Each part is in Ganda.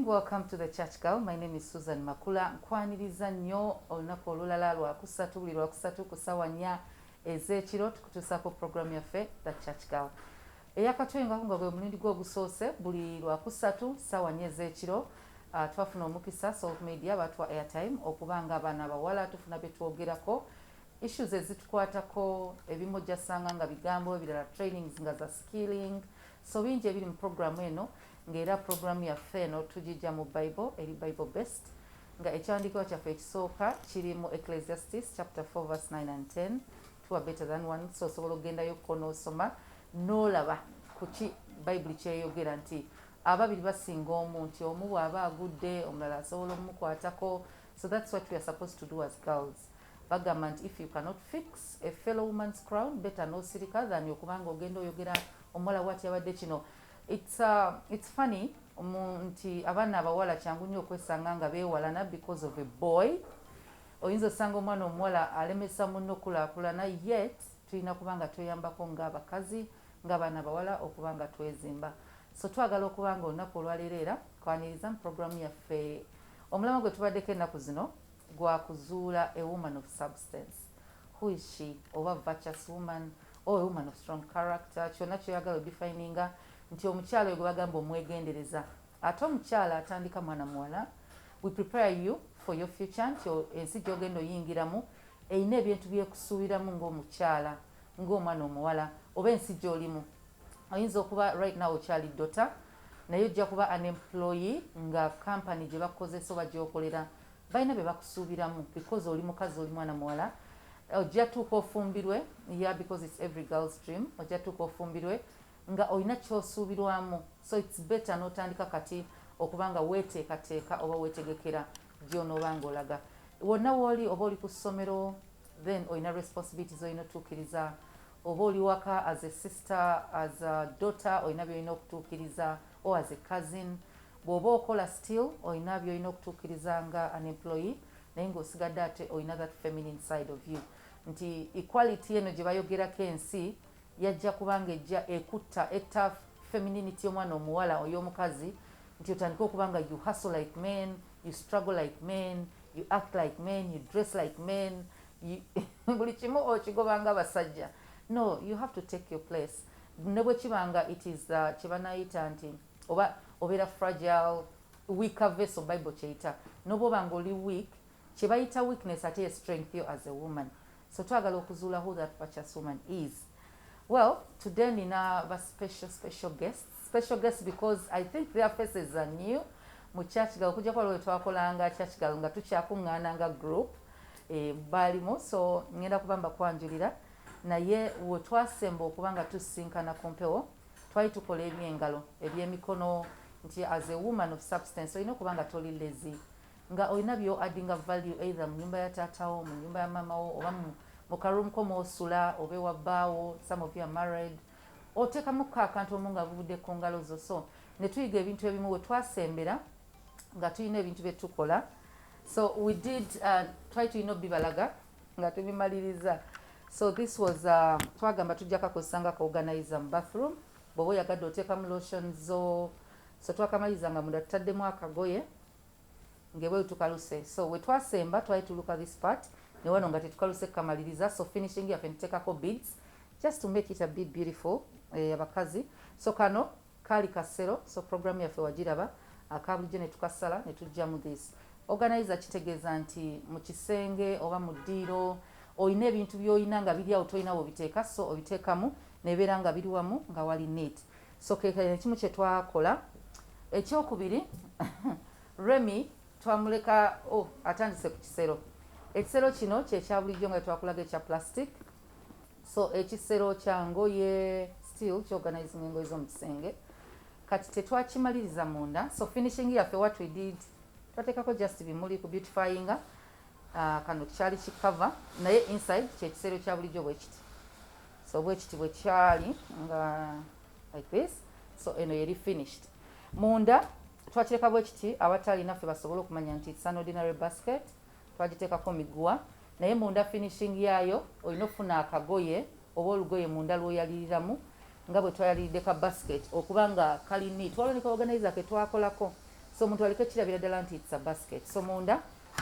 welcome to the Church Girl. My name is Susan Makula. Nkwaniriza nnyo olunaku olulala lwakusatu buli lwakusatu ku ssaawa 4 ez'ekiro tukutuusaako programu yaffe The Church Girl. Eyakatwengako nga gwe mulundi gw'ogusoose buli lwakusatu ssaawa 4 ez'ekiro twafuna omukisa Salt Media batwa airtime okubanga abaana abawala tufuna bye twogerako issues ezitukwatako ebimu ojjasanga nga bigambo ebirala trainings nga za skilling so bingi ebiri mu programu eno ng'era programu yaffe eno tugijja mu Bible eri Bible based nga ekyandiikibwa kyaffe ekisooka kiri mu Ecclesiastes chapter 4 verse 9 and 10 two are better than one so osobola ogendayo ko n'osoma n'olaba kuki Bible kyeyogera nti ababiri basinga omu nti omu bw'aba agudde omulala asobola omukwatako so that's what we are supposed to do as girls bagamba nti if you cannot fix a fellow woman's crown better n'osirika than okubanga ogenda oyogera omuwala bw'ati yabadde kino. It's funny nti abaana abawala kyangu nnyo okwesanga nga beewalana because of a boy. Oyinza osanga omwana omuwala alemesa munno okulaakulana yet tulina kubanga tweyambako ng'abakazi ng'abaana abawala okubanga twezimba. So twagala okubanga olunaku olwaleero era kwaniriza mu programu yaffe omulama gwe tubaddeko ennaku zino gwa kuzuula a woman of substance. Who is she? Oba virtuous woman or a woman of strong character. Kyonna kyoyagala odefininga nti omukyala oyo gwe bagamba omwegendereza ate omukyala atandika mwana muwala. We prepare you for your future nti ensi gy'ogenda oyingiramu eyina ebintu byekusuubiramu ng'omukyala ng'omwana omuwala oba ensi gy'olimu. Oyinza okuba right now okyali dota naye ojja kuba an employee nga company gye bakozesa oba gy'okolera balina bye bakusuubiramu because oli mukazi oli mwana muwala. Ojja tuuka ofumbirwe because it's every girl's dream. Ojja tuuka ofumbirwe nga olina kyosuubirwamu so it's better n'otandika kati okubanga weeteekateeka oba weetegekera gy'onoobanga olaga wonna wooli oba oli ku ssomero then olina responsibilities olina otuukiriza oba oli waka as a sister as a daughter olina byolina okutuukiriza or as a cousin bw'oba okola still olina byolina okutuukiriza nga an employee naye ng'osigadde ate olina that feminine side of you nti equality eno gye bayogerako ensi yajja kubanga ejja etta femininity y'omwana omuwala oy'omukazi nti otandika okubanga you hustle like men, you struggle like men, you act like men, you dress like men, buli kimu okigobanga abasajja. No, you have to take your place. Ne bwe kibanga it is kye banayita nti oba obeera fragile weaker vessel Bible kyeyita n'oba obanga oli weak kye bayita weakness ate ye strength yo as a woman. So twagala okuzuula who that virtuous woman is. Well, today nina a special guests because I think their faces are new mu Church Girl kujja kwa lwe twakolanga Church Girl nga tukyakuŋŋaana nga group balimu so ngenda kubamba kwanjulira naye we twasemba okubanga tusinkana ku mpewo twali tukola ebyengalo ebyemikono nti as a woman of substance olina okubanga toli lazy nga olina byo addinga value either mu nyumba ya taatawo mu nyumba ya mamawo oba mu karumu ko mw'osula oba ewabbaawo some of you are married oteekamuko akantu omu nga buvudde ku ngalo zo so ne tuyiga ebintu ebimu we twasembera nga tulina ebintu bye tukola so we did try tulina obibalaga nga tubimaliriza so this was twagamba tujja kakozesanga ka organizer mu bathroom bw'oba oyagadde oteekamu lotion zo so twakamaliriza nga munda tutaddemu akagoye ng'ebweru tukaluse so we twasemba twali tuluka this part ne wano nga tetukaluse kukamaliriza so finishing yaffe ntuteekako beads just to make it a bit beautiful abakazi so kano kaali kasero so programu yaffe wagiraba akabulijjo ne tukasala ne tujjamu this organizer kitegeeza nti mu kisenge oba mu ddiiro olina ebintu by'olina nga biri awo tolina wobiteeka so obiteekamu nebeera nga biri wamu nga wali neat so ekimu kye twakola ekyokubiri Remy twamuleka atandise ku kisero ekisero kino kyekya bulijjo nga twakulaga ekya plastic so ekisero kya ngoye still kyorganizing engoye z'omu kisenge kati tetwakimaliriza munda so finishing yaffe what we did twateekako just bimuli ku beautifyinga kano kyali kikava naye inside kyekisero kya bulijjo bwe kiti so bwe kiti bwe kyali nga like this so eno yeri finished munda twakireka bwe kiti abatali naffe basobole okumanya nti it's an ordinary basket twagiteekako miguwa naye munda finishing yaayo olina okufuna akagoye oba olugoye munda lw'oyaliriramu nga bwe twayaliridde ka basket okubanga kali neat waliwo ne ka organizer ke twakolako so omuntu aliko ekirabira ddala nti it's a basket. So munda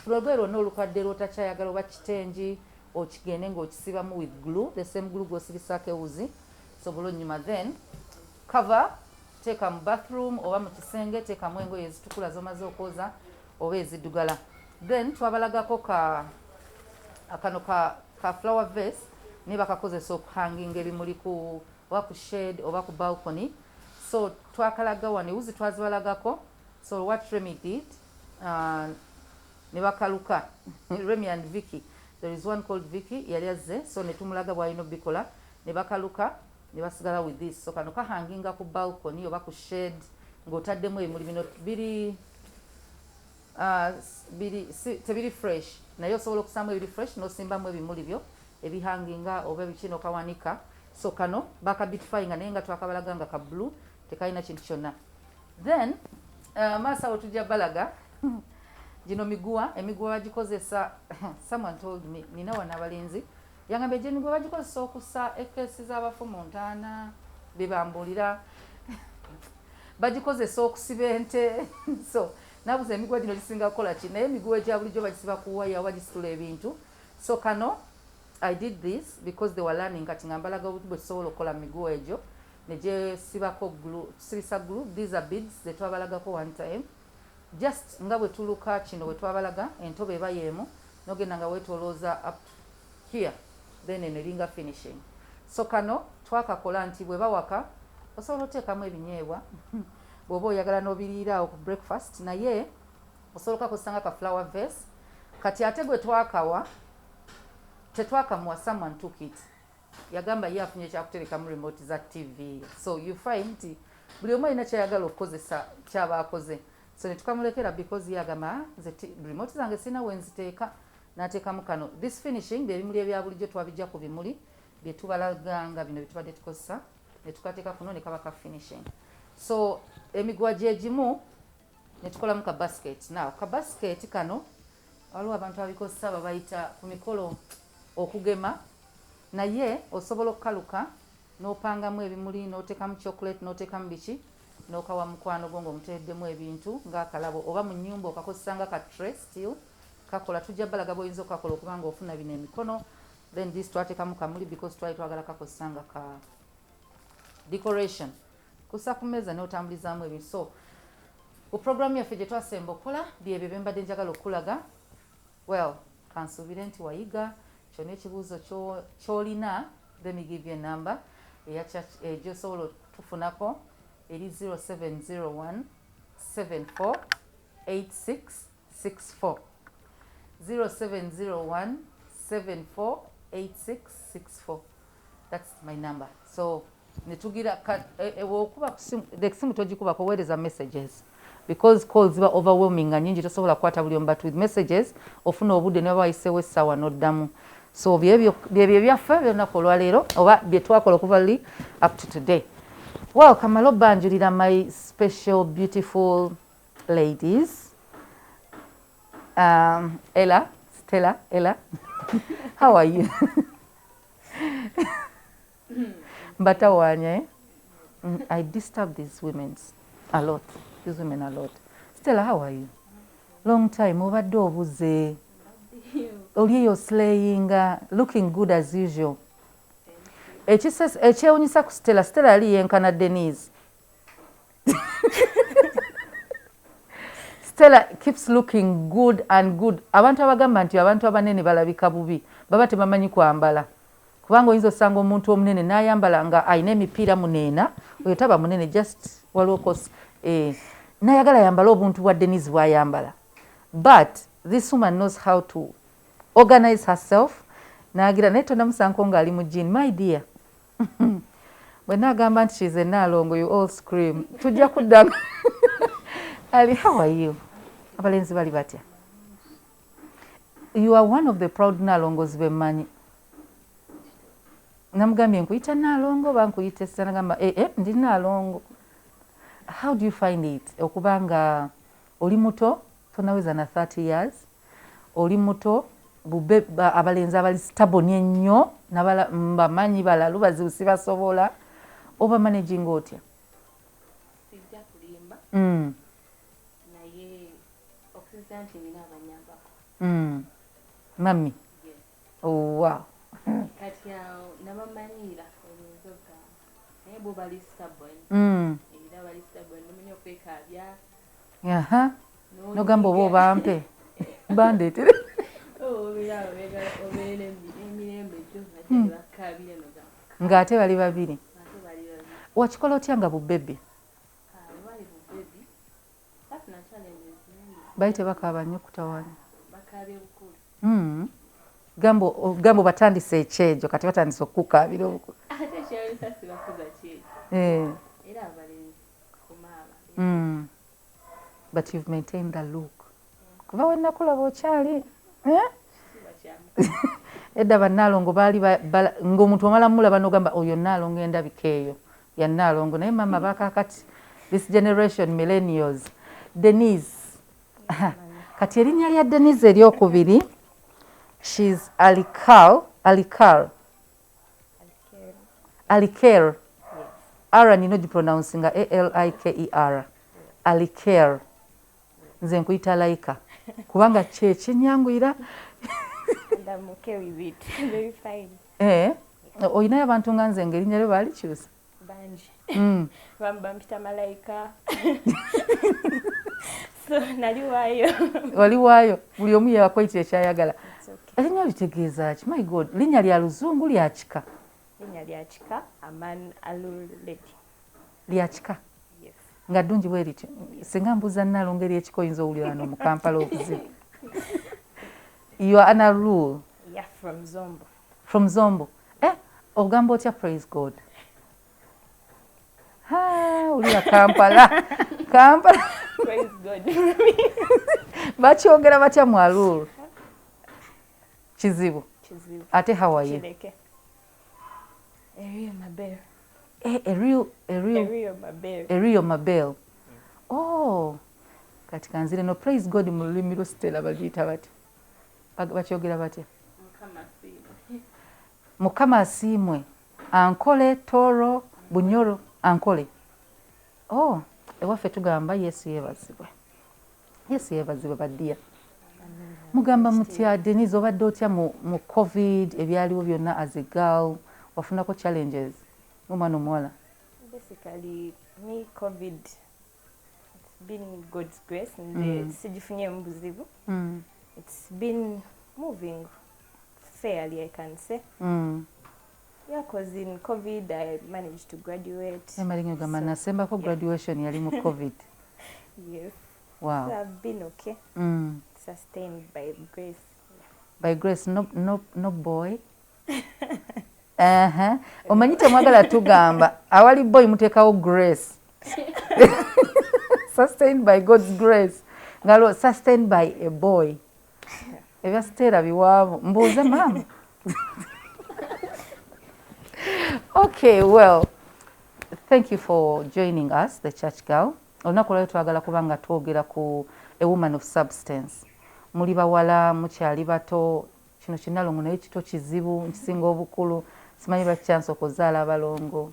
olugoye lwonna olukadde lwotakyayagala oba kitengi okigende ng'okisibamu with glue, the same glue gw'osibisaako ewuzi. So oluvannyuma then cover, teeka mu bathroom oba mu kisenge, teekamu engoye ezitukula zomaze okwoza oba eziddugala. Then twabalagako akano ka flower vase ne bakakozesa okuhanginga ebimuli oba ku shade oba ku balcony. So twakalaga wano ewuzi twazibalagako. So what Remy did, ne bakaluka Remy and Vicky, there is one called Vicky yali azze, so ne tumulaga bwalina obikola ne bakaluka ne basigala with this. So kano kahanginga ku balcony oba ku shade ng'otaddemu ebimuli bino tebiri fresh naye osobola okusaamu ebiri fresh n'osimbamu ebimuli byo ebihanginga oba ebikino kawanika. So kano bakabitifyinga naye nga twakabalaga nga ka blue tekalina kintu kyonna. Then maaso awo tujja balaga gino emiguwa bagikozesa someone told me, nina wana abalenzi yangambye gye emiguwa bagikozesa okussa ekesi z'abafu mu ntaana bebambulira bagikozesa okusiba ente so nabuze emiguwa gino gisinga kukola ki, naye emiguwa egya bulijjo bagisiba ku waya oba gisitula ebintu. So kano I did this because they were learning kati nga mbalaga bwe tusobola okukola miguwa egyo ne gyesibako tusibisa glue. These are beads ze twabalagako one time, just nga bwe tuluka kino bwe twabalaga entobe eba yeemu n'ogenda nga weetolooza up here then eneringa finishing. So kano twakakola nti bwe bawaka osobola oteekamu ebinyeebwa bw'oba oyagala n'obiriiraawo ku breakfast, naye osobola okakozesanga ka flower vase. Kati ate gwe twakawa tetwakamuwa, someone took it, yagamba ye afunye ekyakuterekamu remote za TV. So you find nti buli omu alina kyayagala okukozesa kyabaakoze. So ne tukamulekera because yagamba nze remote zange sina wenziteeka, n'ateekamu kano. This finishing byebimuli ebya bulijjo twabijja ku bimuli bye tubalaganga bino bye tubadde tukozesa ne tukateeka kuno ne kaba ka finishing. So emiguwa gyegimu ne tukolamu ka basket. Now ka basket kano waliwo abantu abikozesa babayita ku mikolo okugema, naye osobola okukaluka n'opangamu ebimuli n'oteekamu chocolate n'oteekamu biki n'okawa mukwano gwo ng'omuteeddemu ebintu ng'akalabo, oba mu nnyumba okakozesanga ka tray still kakola. Tujja balaga bw'oyinza okukakola okubanga ofuna bino emikono. Then this twateekamu kamuli because twali twagala kakozesanga ka decoration kusa ku mmeeza n'otambulizaamu ebintu. So ku programu yaffe gye twasemba okukola byebyo bye mbadde njagala okulaga. Well, kansuubire nti wayiga kyonna ekibuuzo ky'olina. Let me give you a number gy'osobola tufunako eri 0701 74 8664 0701 74 8664. That's my number. So netugira wokuba kusimu togikubako, weereza messages because calls ziba overwhelming nga nyingi tosobola kukwata buli omu, but with messages ofuna obudde ne bawayiseewo essaawa n'oddamu. So byebyo byaffe by'olunaku olwaleero oba bye twakola okuva luli up to today. Well, kamala obbanjulira my special beautiful ladies. Stella, how are you? Batawanya, I disturb these women a lot. Stella, how are you? Long time, obadde obuze. Oli you're slaying, looking good as usual. Ekyewunyisa ku Stella yali yenkana Denise. Stella keeps looking good and good. Abantu abagamba nti abantu abanene balabika bubi baba tebamanyi kwambala, kubanga oyinza osanga omuntu omunene n'ayambala nga ayina emipiira muneena, oyo taba munene, just waliwo n'ayagala yambala obuntu bwa Denise bw'ayambala. But this woman knows how to organize herself. Nagira naye tonamusanko ng'ali mu jean. My dear, bwe naagamba nti she's a Nalongo, you all scream. Tujja kuddamu. Ali, how are you? Abalenzi bali batya? You are one of the proud Nalongos bemmanyi. Namugambye nkuyita Nalongo oba nkuyita Essa, nagamba ndi Nalongo. How do you find it okubanga oli muto tonaweza na 30 years, oli muto bube abalenzi abali stubborn ennyo bamanyi balalu bazibu sibasobola oba managing otya? Sijja kulimba. Okusinzira nti nina abanyambako. Mami. Yes. Oh, wow. Kati awo nabamanyira oyinza okugamba naye bo bali stubborn. Era bali stubborn nomenya okwekaabya. Aha. Nogamba oba obampe. Bandeetere. Obeera emirembe gyo ate ne bakkaabira nogamba. Ng'ate bali babiri. Wakikola otya nga bubbebi? Bali bubbebi. Bafuna challenges nyingi. Bali tebakaaba nnyo kutawaanya. Bakaabye bukulu. Gambo batandise ekyejo kati batandise okukaabira obukulu. Ate kyewuunyisa si bakuza kyejo. Era abalenzi kumaaba. But you've maintained the look. Kuba we nakulaba okyali. Edda bannaalongo baali ng'omuntu omala mulaba n'ogamba oyo nnaalongo endabika eyo ya nnaalongo naye mama bakakati this generation millennials. Denise. Kati erinnya lya Denise eryokubiri she's Alikar. R nino gipronouncing Aliker. Aliker. Nze nkuyita Laika. Kubanga kye kinyanguira. And I'm okay with it. Very fine. Oyinayo abantu nga nze ng'erinnya lyo baalikyusa? Bangi. Bampita Malayika. So nali waayo. Wali waayo. Buli omu yewakwayitira ekyayagala. Erinnya litegeeza ki? My God. Linnya lya luzungu lya kika? Linnya lya kika Aman Aluledi. Lya kika? Yes. Nga ddungi bwe lityo. Singa mbuuza nnaalongo ery'ekika oyinza owulira wano mu Kampala obuzibu. You are Anna Rule? Yeah, from Zombo. From Zombo? Ogamba otya praise God? Ulira Kampala. Kampala. Praise God. Bakyogera batya mu Arul? Kizibu. Ate how are you? Chileke. Eriyo Mabel. Eriyo Mabel. Oh. Kati kanzire no praise God mu lulimi lwo Stella bagiyita batya? Bakyogera batya? Mukama asiimwe. Ankole, Toro, Bunyoro, Ankole. Oh, ewaffe tugamba Yesu yeebazibwe. Yesu yeebazibwe baddiya. Mugamba mutya Denise obadde otya mu COVID ebyaliwo byonna as a girl wafunako challenges mumwana omuwala? Basically, me COVID, it's been God's grace and sigifunye mu buzibu. It's been moving fairly, I can say. Yeah, because in COVID I managed to graduate. Nasembako graduation yali mu COVID. Yes. Wow. So I've been okay. Sustained by grace. By grace, no boy. Omanyite mwagala tugamba awali boy mutekawo grace. Sustained by God's grace. Ngalo sustained by a boy. Ebya Stella biwaavu mbuuze mama. Okay, well, thank you for joining us, the church girl. Olunaku lwali twagala kubanga twogera ku a woman of substance. Muli bawala mukyali bato kino kinalongo naye kito kizibu nkisinga obukulu simanyi bakyansa okuzaala abalongo.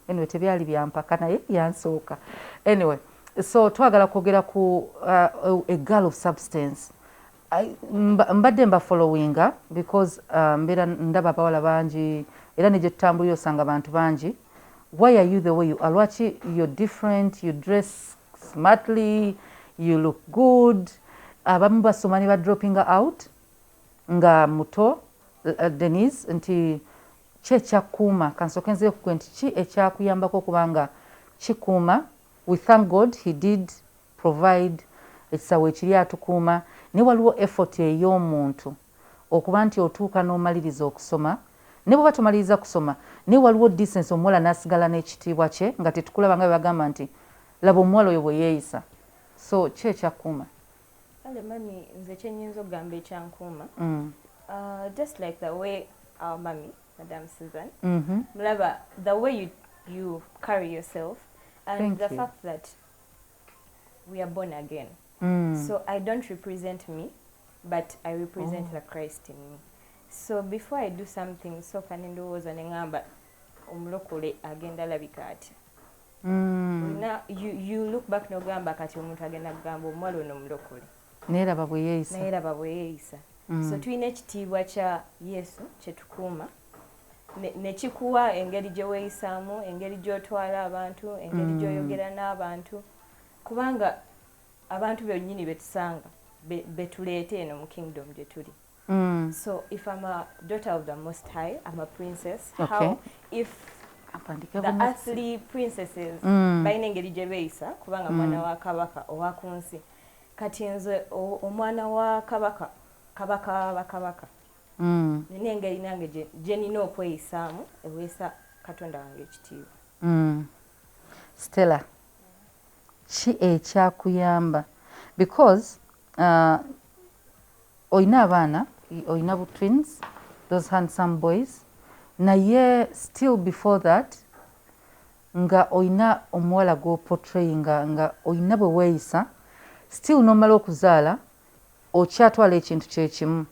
Anyway, tebyali byampaka naye byansooka. Anyway, so twagala kwogera ku a girl of substance. Mbadde mba followinga because mbeera ndaba abawala bangi era ne gye tutambulira osanga abantu bangi. Why are you the way you are? Lwaki you're different, you dress smartly, you look good. Abamu basoma ne badroppinga out nga muto Denise nti ki ekyakuuma kansooke nzire kukwe nti ki ekyakuyambako okubanga kikuuma. We thank God he did provide ekisawo ekiri atukuuma ne waliwo effort ey'omuntu okuba nti otuuka n'omaliriza okusoma ne bw'oba tomaliriza kusoma ne waliwo distance omuwala n'asigala n'ekitiibwa kye nga tetukulaba nga bagamba nti laba omuwala oyo bwe yeeyisa. So ki ekyakuuma? Ale mami nze kyenyinza okugamba ekyankuuma just like the way our mummy Madam Susan mulaba the way you carry yourself and the fact that we are born again. So I don't represent me, but I represent the Christ in me. So before I do something, so can ndowooza ne ngamba omulokole agenda labika atya. Now you look back n'ogamba kati omuntu agenda kugamba omuwala ono mulokole. neeraba bwe yeeyisa neeraba bwe yeeyisa so tulina ekitiibwa kya Yesu kye tukuuma ne kikuwa engeri gye weeyisaamu engeri gy'otwala abantu engeri gy'oyogera n'abantu kubanga abantu bennyini betusanga betuleeta eno mu kingdom gye tuli so if I'm a daughter of the Most High I'm a princess how if the earthly princesses balina engeri gye beeyisa kubanga mwana wa kabaka owa ku nsi kati nze omwana wa kabaka bakabaka nina engeri nange gye nina okweyisaamu eweesa katonda wange ekitiibwa Stella ki ekyakuyamba because oyina abaana oyina bu twins those handsome boys naye still before that nga oyina omuwala gwoportrayinga nga oyina bwe weeyisa still nomala okuzaala okyatwala ekintu kyekimu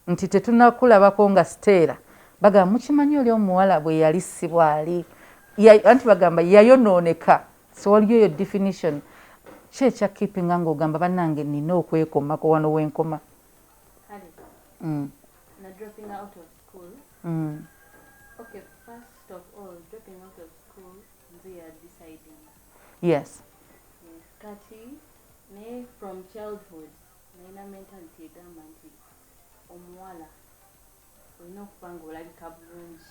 nti tetunakulabako nga Stella bagamba mukimanyi oli omuwala bwe yali si bwali anti bagamba yayonooneka so waliyo eyo definition ki ekyakeepinga ng'ogamba bannange nina okwekomako wano wenkoma na dropping out of school okay first of all dropping out of school nze ya deciding yes kati ne from childhood nina mentality egamba nti omuwala olina okuba nga olabika bulungi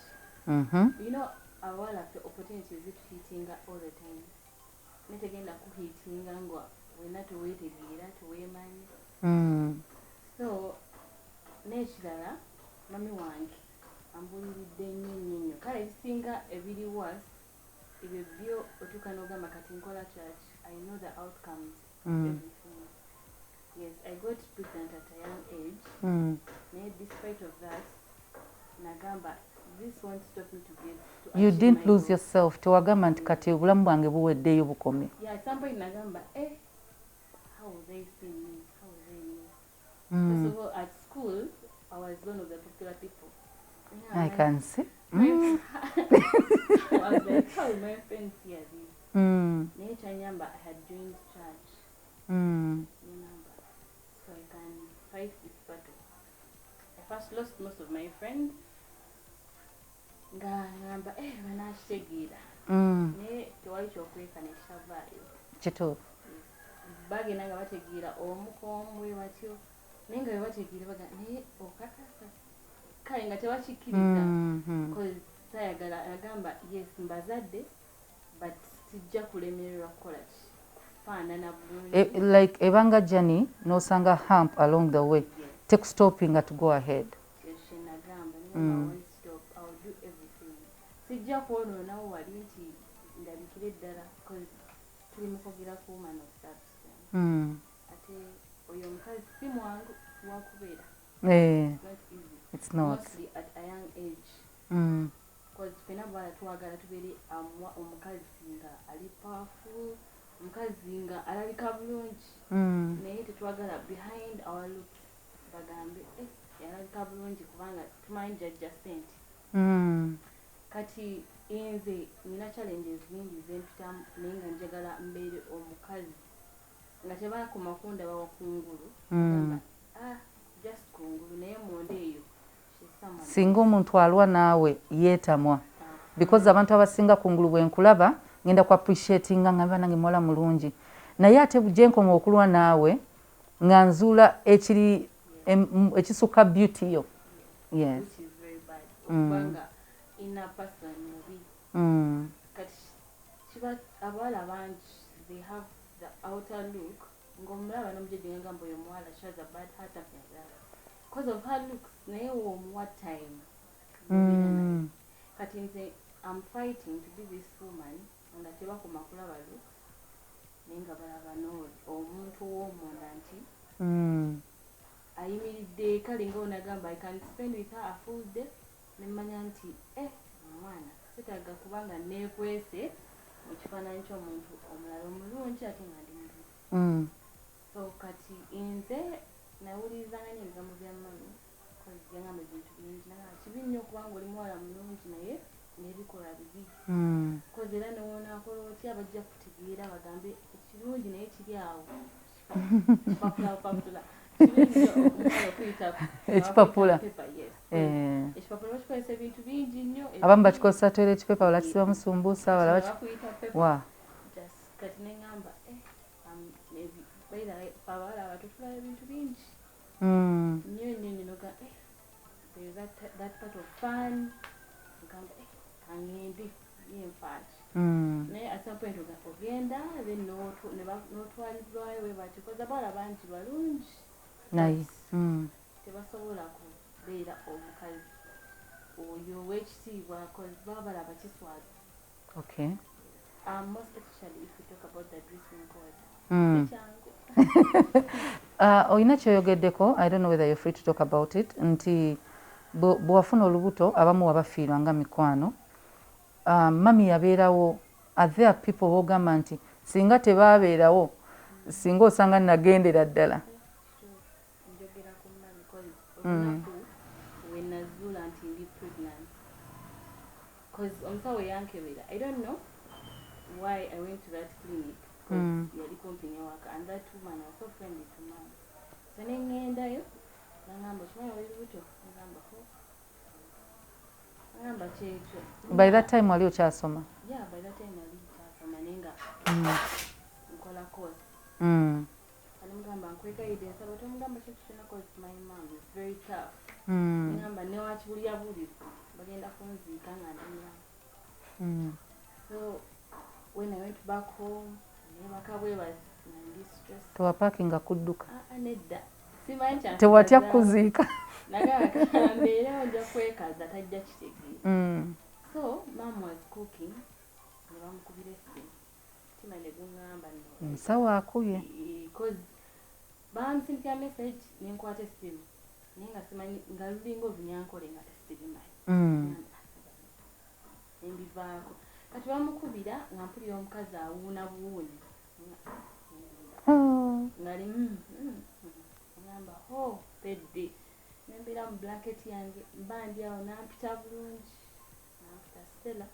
you know abawala ffe opportunities zituhiitinga all the time netegenda kuhiitinga nga wena teweetegeera teweemanyi so n'ekirala mami wange ambuliridde nnyo kale ebisinga ebiri was ebyo byo otuuka n'ogamba kati nkola church I know the outcomes of everything yes I got pregnant at a young age naye despite of that nagamba this won't stop me to get to you didn't lose yourself tewagamba nti kati obulamu bwange buweddeyo bukomye yeah at some point nagamba how will they see me how will they know first of all at school I was one of the popular people I can see I was like how will my friends hear this naye kyanyamba I had joined church remember so I can fight this battle I first lost most of my friends nga ngamba banakitegeera naye tewali kyokweka nekitavaayo kituufu bagenda nga bategeera omukombwe batyo naye nga bebategeera baga naye okakasa kale nga tebakikkiriza sayagala agamba yes mbazadde but sijja kulemererwa kukola ki kufaanana bulungi like ebanga jani nosanga hump along the way tekustopinga to go ahead nagamba sijja kwonoonawo wali nti ndabikira eddala tuli mukugira kuman of substance ate oyo omukazi si mwangu wakubeera it's not mostly at a young age because fena bwala twagala tubeere omukazi nga ali powerful omukazi nga alabika bulungi naye tetwagala behind our looks bagambe yalabika bulungi kubanga tumanyi jajja sente kati nze nina challenges nyingi zempitamu naye nga njagala mbeere omukazi nga tebakoma kundaba wakungulu just kungulu naye monde eyo singa omuntu alwa naawe yeetamwa because abantu abasinga kungulu bwenkulaba ngenda ku appreciatinga nga nange muwala mulungi naye ate bugyenkoma okulwa naawe nga nzuula ekisuka beauty yo yes ina person mubi kati kiba abawala bangi they have the outer look ng'omulaba n'omujeje ngamba oyo omuwala she has a bad heart like that because of her looks naye womuwa time kati nze I'm fighting to be this woman nga tebakoma kulaba looks naye nga balaba omuntu w'omunda nti ayimiridde kale ng'onagamba I can spend with her a full day nemanya nti omwana sitaga kubanga neekwese mu kifaananyi ky'omuntu omulala omulungi ate nga ndi mubi so kati nze nawulirizanga nyo ebigambo bya mami yangamba ebintu bingi naga kibi nnyo okubanga oli muwala mulungi naye n'ebikolwa bibi kozi era newonaakola otya bajja kutegeera bagambe ekirungi naye kiri awo papula kirungi okumala okuyita ekipapula ekipapula bakikozesa ebintu bingi nnyo abamu bakikozesa toilet paper balakisibamu sumbuusa bakuyita wa kati neŋŋamba abawala abato tulaba ebintu bingi nnyo nnyo nnyo noga that part of fun ngamba kaŋŋende yenfaaki naye at some point ogenda then n'otwalibwayo we bakikoza bawala bangi balungi naye tebasobola kubeera omukazi oyo ow'ekitiibwa baba balaba kiswaza most especially if we talk about the dressing code oyina kyoyogeddeko I don't know whether you're free to talk about it nti bwewafuna olubuto abamu wabafiirwa nga mikwano mami yabeerawo are there people bogamba nti singa tebaabeerawo singa osanga nagendera ddala njogera ku mami olunaku wenazuula nti ndi pregnant because omusawo yankebera I don't know why I went to that clinic because yali kumpi newaka and that woman was so friendly to mom so nengendayo nangamba okimanyi oli lubuto ngamba ngamba kyekyo by that time wali okyasoma by that time wali okyasoma nenga nkola course alimugamba nkwekayidde nsaba tomugamba kintu kyonna cause my mom is very tough ngamba newakibulyabuliza bagenda kunziika nga ndimulamu so when I went back home nebaka bwebazi nandi stress tewapakinga kudduka nedda simanyi kyange tewatya kuziika nagamba mbeerewo nja kwekaza tajja kitegeera so mom was cooking nebamukubira essimu tima neguŋŋamba musawo akubye because bansindikira message nenkwata essimu naye nga simanyi nga lulinga obunyankole nga tesirimanyi nembivaako kati bamukubira nga mpulira omukazi awuuna buwuuni ngali ngamba pedde nembeera mu blanket yange mba ndi awo nampita bulungi nampita Stella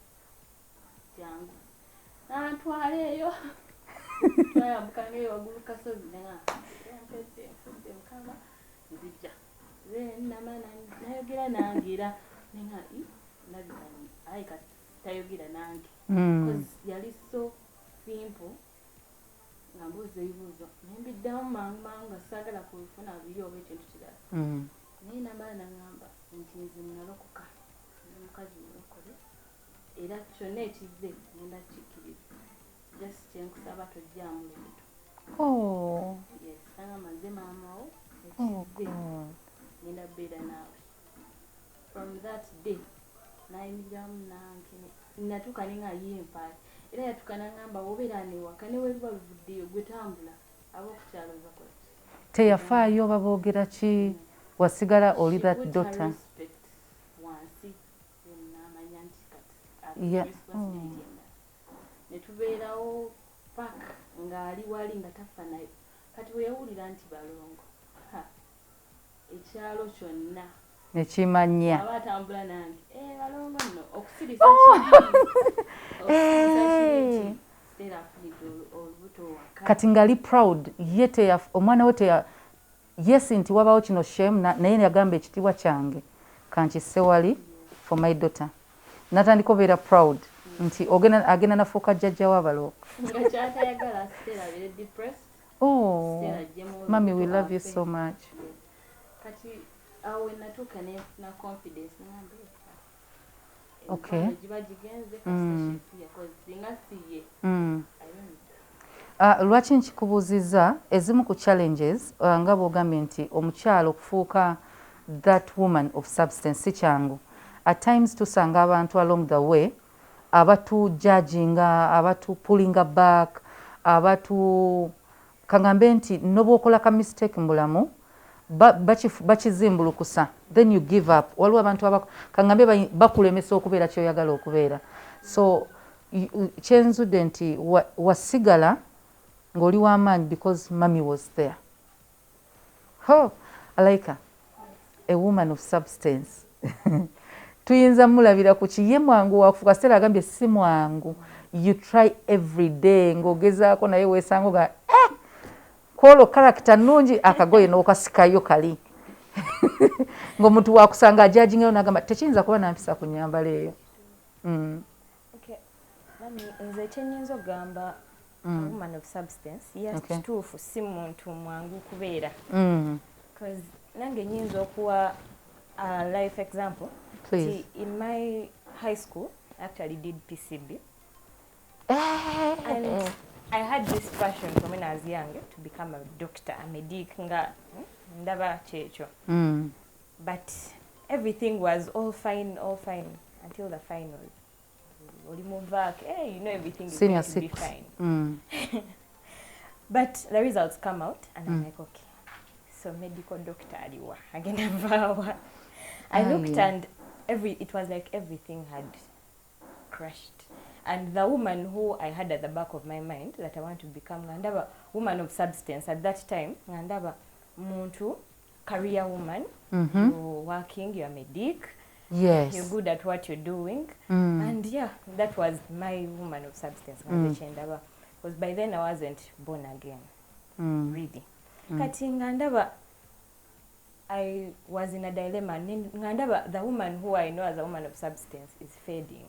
jangu nantwaleeyo twayambukangaeyo waggulu kasozi nampedde nfudde mukama nzijja nayogera nange era nenga nabizanyi ayi kati tayogera nange because yali so simple nga mbuuza ebibuuzo nembiddamu mangu mangu nga saagala kubifuna biri oba ekintu kirala naye namala naŋŋamba nti nze nalokoka ndi mukazi mulokole era kyonna ekizze ngenda kikkiriza just kyenkusaba tojjaamu lubuto yes naŋŋamba nze maamawo ekizze ngenda beera naawe from that day nayimiriramu nange natuuka nenga yempaaki era yatuuka naŋŋamba wobeera newaka neweluba luvuddeyo gwe tambula ab'okukyalo bakola teyafaayo baboogera ki wasigala oli that daughter wansi namanya nti kati netubeerawo paka ng'ali wali nga tafa nayo kati bwe yawulira nti balongo ekyalo kyonna nekimanya aba atambula nange balongo nno okusirisa kibi olubuto waka kati ngali proud ye omwana we yes nti wabawo kino shame naye yagamba ekitiibwa kyange kankisse wali for my daughter natandika obeera proud nti agenda nafuuka jjajja w'abalooka nga kyatayagala Stella abeere depressed mami we love you so much kati awo natuuka nefuna confidence ngambe giba gigenze kasinga siye lwaki nkikubuuzizza ezimu ku challenges nga bwogambye nti omukyalo okufuuka that woman of substance si kyangu at times tusanga abantu along the way abatu judginga abatu pullinga back abatu kangambe nti nobwokola ka mistake mbulamu bakizimbulukusa then you give up waliwo abantu kangambe bakulemesa okubeera kyoyagala okubeera so kyenzudde nti wasigala ng'oli w'amaanyi because mommy was there Alaika a woman of substance tuyinza mulabira ku kiye mwangu wakufuka Stella agambye si mwangu you try every day ng'ogezaako naye weesanga ga kwolo character nungi akagoye n'okasikayo kali ng'omuntu wakusanga ajajingeyo n'agamba tekiyinza kuba nampisa ku nnyambala eyo. Nze ekyenyinza okugamba woman of substance kituufu si muntu mwangu kubeera because nange nyinza okuwa life example. In my high school I actually did PCB and I had this passion from when I was young to become a doctor, a medic nga ndaba checho. But everything was all fine until the final. You move back, you know everything is going to be fine. But the results come out and I'm like, okay, so medical doctor aliwa again. I looked and it was like everything had crashed. And the woman who I had at the back of my mind that I want to become ngandaba woman of substance at that time, ngandaba muntu career woman, you're working, you're a medic. Yes. You're good at what you're doing. And yeah, that was my woman of substance. Because by then I wasn't born again. Really. Kati ngandaba, I was in a dilemma. Ngandaba, the woman who I know as a woman of substance is fading.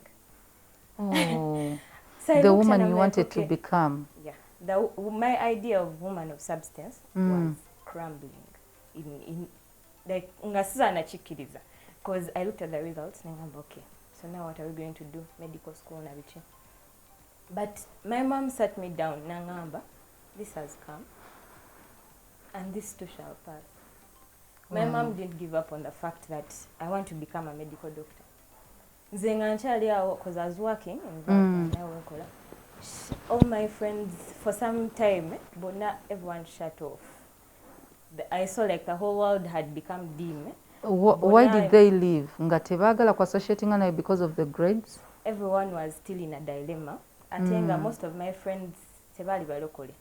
So the woman you wanted to become. Yeah. My idea of woman of substance was crumbling. Like, ngasiza na chikiriza. Because I looked at the results and I'm okay. So now what are we going to do? Medical school na bichi. But my mom sat me down. Nangamba, this has come, and this too shall pass. My mom didn't give up on the fact that I want to become a medical doctor. Because I was working in all my friends for some time, but now everyone shut off. I saw like the whole world had become dim. Why did they leave? Ngatebagala kwa associating nayo because of the grades? Everyone was still in a dilemma. Atenga most of my friends tebali balokole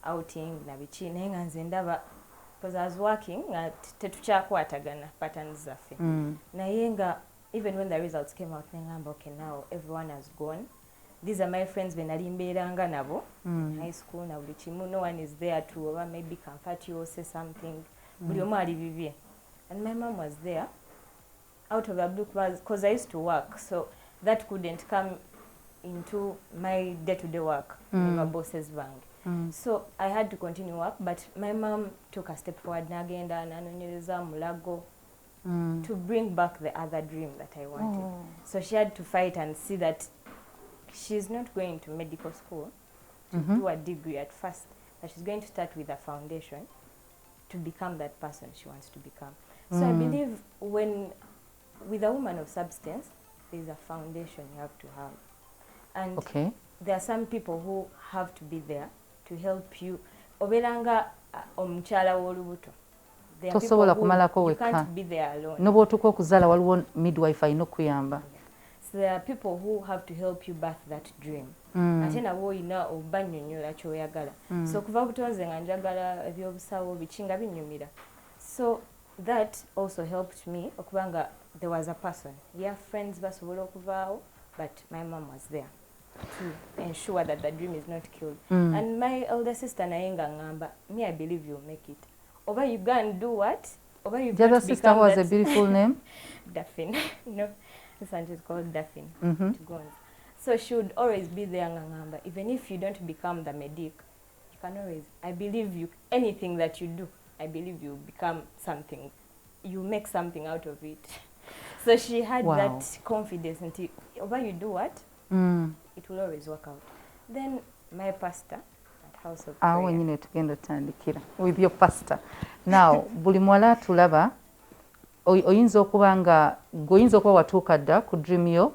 outing na bichi nenga nzendaba because I was working at tetuchakwatagana patterns zaffe. Na yenga even when the results came out nenga okay, now everyone has gone. These are my friends benali mberanga nabo high school na bichi, no one is there to or maybe comfort you or say something. Buli omu ali bibye. And my mom was there, out of the blue, because I used to work, so that couldn't come into my day-to-day work in my boss's bank. So I had to continue work, but my mom took a step forward to bring back the other dream that I wanted. So she had to fight and see that she's not going to medical school to do a degree at first, but she's going to start with a foundation to become that person she wants to become. So I believe with a woman of substance, there's a foundation you have to have. And there are some people who have to be there to help you. Obelanga omuchala wolubuto. There are people who you can't be there alone. Nobotuko kuzala waliwo midwife ayino kuyamba. So there are people who have to help you birth that dream. Ate nabo ina obanyonyola kyoyagala. So kuva butonze nga njagala ebyobusawo bichinga binyumira. So that also helped me okubanga there was a person. Yeah, friends basobola okuvaawo, but my mom was there to ensure that the dream is not killed. And my elder sister nayenga ngamba, me I believe you'll make it. Oba you go and do what? Oba you the other sister was a beautiful name? Daphne. No, this one is called Daphne. So she would always be there ngamba. Even if you don't become the medic, you can always, I believe you, anything that you do, I believe you become something. You make something out of it. So she had that confidence until over you do what? It will always work out. Then my pastor at House of Prayer. When you know tugenda tandikira with your pastor. Now, buli mwala tulaba oyinza okuba nga goyinza okuba watuuka dda ku dream yo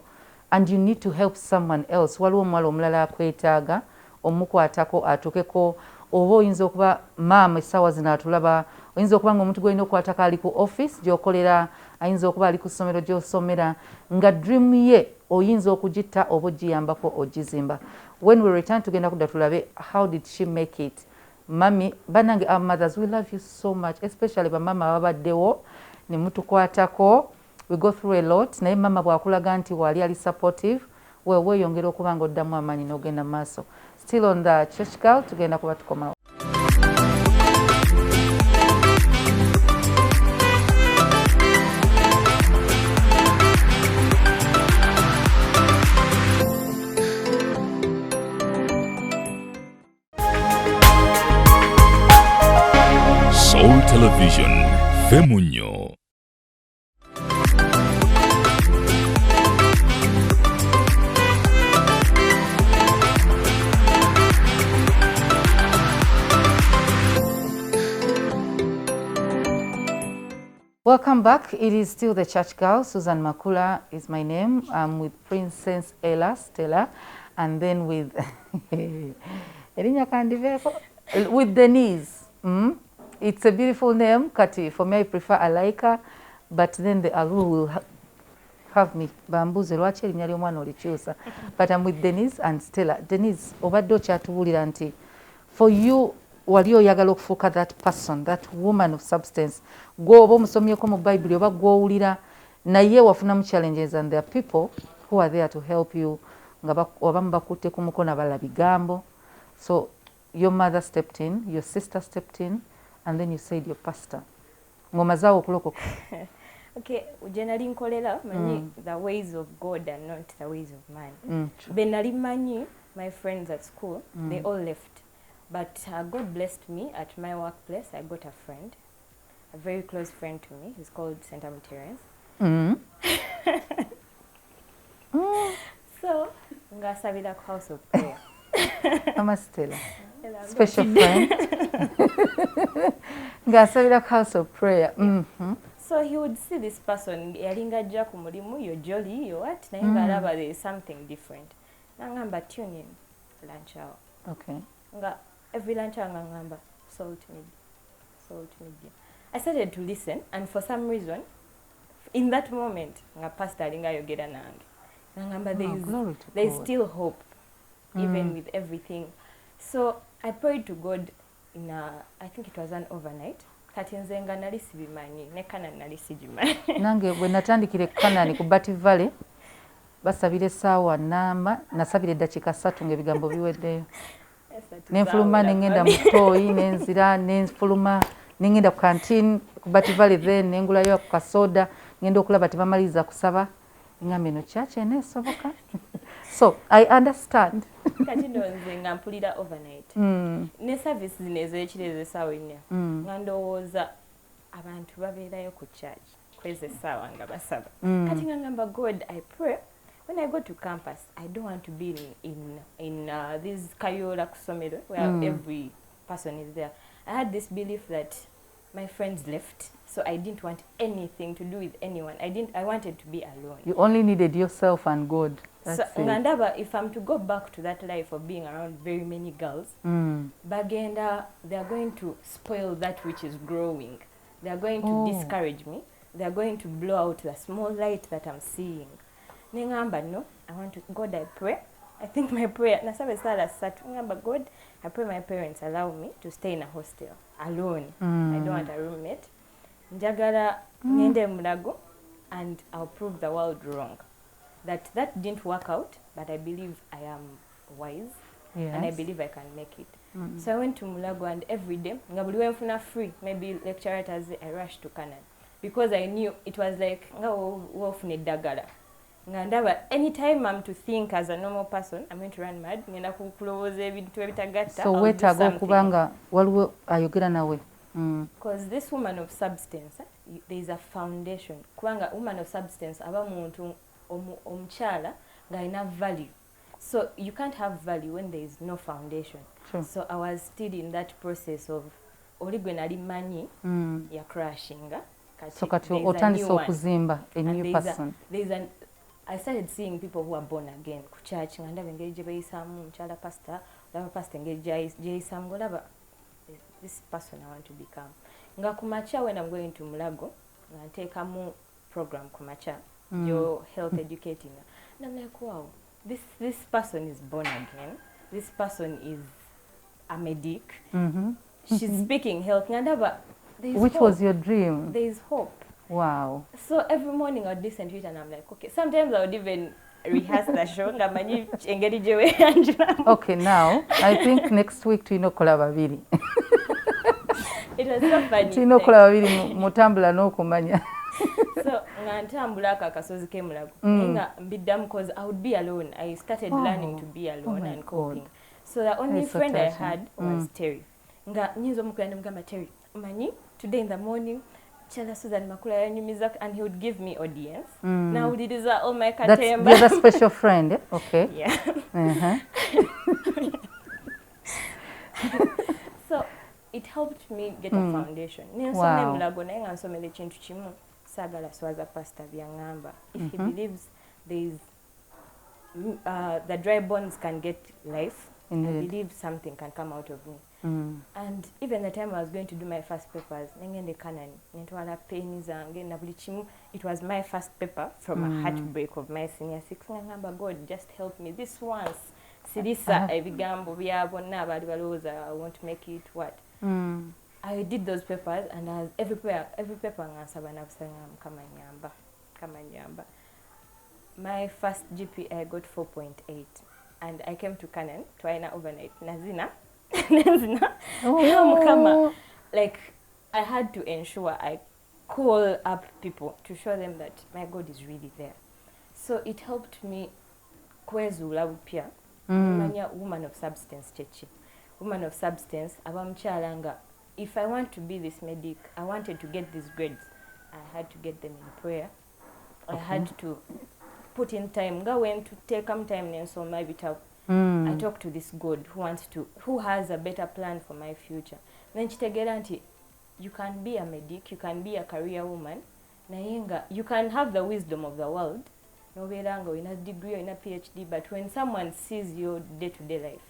and you need to help someone else. Waliwo omwala omulala akwetaaga omukwatako atuukeko, oba oyinza okuba maama essaawa zino atulaba, oyinza okuba nga omuntu gwolina okukwatako ali ku office gy'okolera, ayinza okuba ali ku ssomero gy'osomera, nga dream ye oyinza okugitta oba ogiyambako ogizimba. When we return tugenda kudda tulabe how did she make it. Mami, banange, our mothers, we love you so much, especially bamama ababaddewo ne mutukwatako. We go through a lot. Naye mama bw'akulaga nti wali ali supportive, weeyongera okuba nga oddamu amaanyi n'ogenda maaso. Still on the Church Girl, tugenda kuba tukomawo. Television, Femunyo. Welcome back. It is still the Church Girl. Susan Makula is my name. I'm with Princess Ella Stella, and then with with Denise. It's a beautiful name, Kati. For me, I prefer Alaika, but then the Alu will have me bambuze lwaki erinnya ly'omwana olikyusa. But I'm with Denise and Stella. Denise, obadde okyatubuulira nti for you wali oyagala okufuuka that person, that woman of substance, gw'oba omusomyeko mu Bible oba gw'owulira naye wafunamu challenges, and there are people who are there to help you nga obamu bakutte ku mukono abala bigambo. So your mother stepped in, your sister stepped in, and then you said your pastor. Ng'omazaawo okulokoka. Okay, generally nkolera manyi the ways of God are not the ways of man. Benali manyi, my friends at school, they all left. But God blessed me at my workplace. I got a friend, a very close friend to me. He's called St. Terence. So, ngasabira house of prayer. Mama Stella, special friend. Ngasabira house of prayer. So he would see this person, yalinga ajja ku mulimu, you're jolly, you're what? Naye ngalaba there is something different. Nangamba tune in, lunch hour. Okay. Nga every lunch hour ngamba salt media. I started to listen, and for some reason, in that moment, nga pastor alinga yogera nange. Ngamba there is still hope, even with everything. So I prayed to God in I think it was an overnight. Kati nze nga nali sibimanyi, ne Canaan nali sigimanyi. Nange bwe natandikira Canaan ku Bati Valley, basabira essaawa nnamba, nasabira eddakiika 3 ng'ebigambo biweddeyo. Nenfuluma nengenda mu ttooyi, nenzira, nenfuluma, nengenda ku canteen ku Bati Valley, then nengulayo ku kasoda, ngenda okulaba tebamaliriza kusaba. Ngambe no church eneesoboka. So I understand. Kati ndowooza nga mpulira overnight. Ne service zino ez'ekiro essaawa 4. Nga ndowooza abantu babeerayo ku church kwezi essaawa nga basaba. Kati nga ngamba God, I pray when I go to campus, I don't want to be in this Kayola kusomero where every person is there. I had this belief that my friends left, so I didn't want anything to do with anyone. I wanted to be alone. You only needed yourself and God. So ngandaba, if I'm to go back to that life of being around very many girls, bagenda, they are going to spoil that which is growing. They are going to discourage me. They are going to blow out the small light that I'm seeing. Ningamba, no, I want to, God, I pray. I think my prayer, nasabe sala satu, ngamba, God, I pray my parents allow me to stay in a hostel alone. I don't want a roommate. Njagala ngende Mulago, and I'll prove the world wrong. That didn't work out, but I believe I am wise, and I believe I can make it. So I went to Mulago, and every day, ngabuliwe mfuna free, maybe lecturer I rushed to Canaan, because I knew it was like, nga wofune dagala. Ngandaba, anytime I'm to think as a normal person, I'm going to run mad. Ngenda kukulowooza ebintu ebitagatta. So wetaaga okubanga waliwo ayogera nawe. Because this woman of substance, there is a foundation. Kubanga woman of substance aba muntu omukyala nga alina value. So you can't have value when there is no foundation. True. So I was still in that process of oli gwe nali manyi ya crashinga. So kati otandise okuzimba a new person. I started seeing people who are born again ku church nga ndaba engeri gye beeyisamu omukyala pastor, olaba pastor engeri gye yeeyisamu, olaba this person I want to become. Nga ku macha when I'm going to Mulago, nga nteekamu program ku macha, your health educating. And I'm like, wow, this person is born again. This person is a medic. She's speaking health. Nga ndaba, which hope. Was your dream? There is hope. Wow. So every morning I would listen to it and I'm like, okay. Sometimes I would even rehearse the show. Okay, now I think next week tulina okukola babiri. It was so funny. Tulina okukola babiri mutambula n'okumanya. So nga ntambula akasozi k'e Mulago. Nga mbiddamu because I would be alone. I started learning to be alone and coping. So the only friend I had was Terry. nga nyinzo mukuyanda mugamba Terry manyi today in the morning Chala Susan Makula yanyumiza, and he would give me audience. Now uliriza all my katemba. That's the other special friend, eh? Okay. Yeah. So it helped me get a foundation. Wow. Mulago naye nga nsomera kintu kimu sagala swaza pastor byangamba. If he believes there is the dry bones can get life, I believe something can come out of me. And even the time I was going to do my first papers, it was my first paper from a heartbreak of my senior six. God, just help me this once. Sirisa ebigambo byabona bali baloza I want to make it what. I did those papers, and as every paper ngansaba nabusanga kama nyamba. My first GPA I got 4.8, and I came to Canaan twaina overnight nazina. Like I had to ensure I call up people to show them that my God is really there. So it helped me kwezula upya manya woman of substance chechi. Woman of substance abamchalanga. If I want to be this medic, I wanted to get these grades. I had to get them in prayer. I had to put in time. Go when to take some time and so maybe talk. I talk to this God who has a better plan for my future. Then chitegeranti, you can be a medic, you can be a career woman. Nayenga, you can have the wisdom of the world. No berango in a degree or in a PhD, but when someone sees your day-to-day life,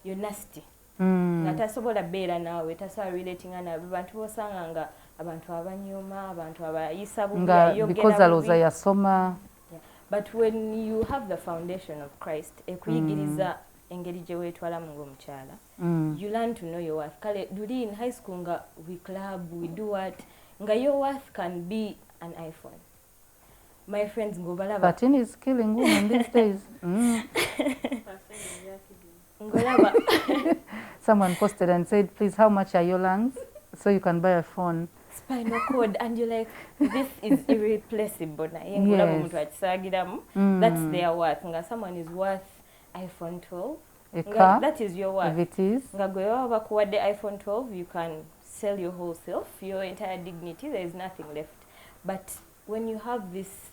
you're nasty. Natasobola beera nawe tasobola relating na abantu bosanga abantu abanyuma abantu abayisa bubi because aloza yasoma. But when you have the foundation of Christ, ekuyigiriza engeri gye weetwala mu ng'omukyala, you learn to know your worth. Kale duli in high school nga we club, we do what, nga your worth can be an iPhone. My friends ngobalaba. But in is killing women these days. Someone posted and said, please, how much are your lungs? So you can buy a phone. Spinal cord, and you're like, this is irreplaceable. Yes. That's their worth. Someone is worth iPhone 12. A car, that is your worth. if it is. The iPhone 12, you can sell your whole self, your entire dignity. There is nothing left. But when you have this,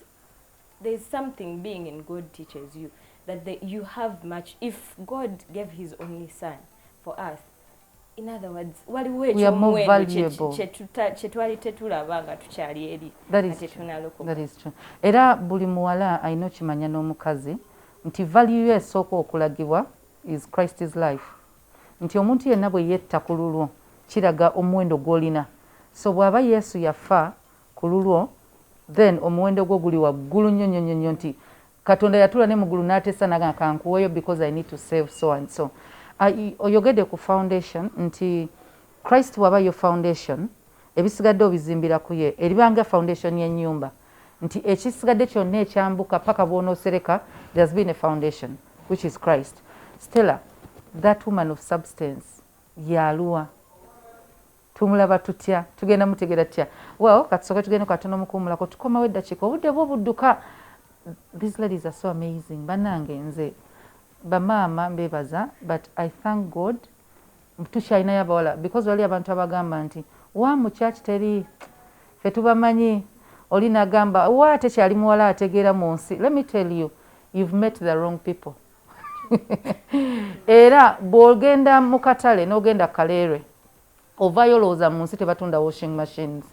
there is something being in God teaches you that you have much. If God gave His only Son for us, in other words, we are more valuable. That is true. Era buli muwala alina okimanya n'omukazi nti value ye esooka okulagibwa is Christ's life. Nti omuntu yenna bwe yetta ku lulwo kiraga omuwendo gw'olina. So bw'aba Yesu yafa ku lulwo, then omuwendo gwo guli waggulu nnyo nti Katonda yatula ne mu ggulu n'ateesa naga kankuweeyo because I need to save so and so. Oyogedde ku foundation nti Christ waba yo foundation ebisigadde obizimbira ku ye eribanga foundation y'ennyumba nti ekisigadde kyonna ekyambuka paka bw'onoosereka there has been a foundation which is Christ. Stella, that woman of substance yaluwa tumulaba tutya tugenda mutegera tutya? Well, katusooke tugende katono mukuumulako tukomawo eddakiika obudde bwo budduka. These ladies are so amazing. Banange nze bamama mbebaza, but I thank God tukyalinayo abawala because wali abantu abagamba nti wa mu church teri fe tubamanyi oli nagamba wa tekyali muwala ategeera mu nsi. Let me tell you, you've met the wrong people. Era bw'ogenda mu katale n'ogenda Kaleere ovaayo olowooza mu nsi tebatunda washing machines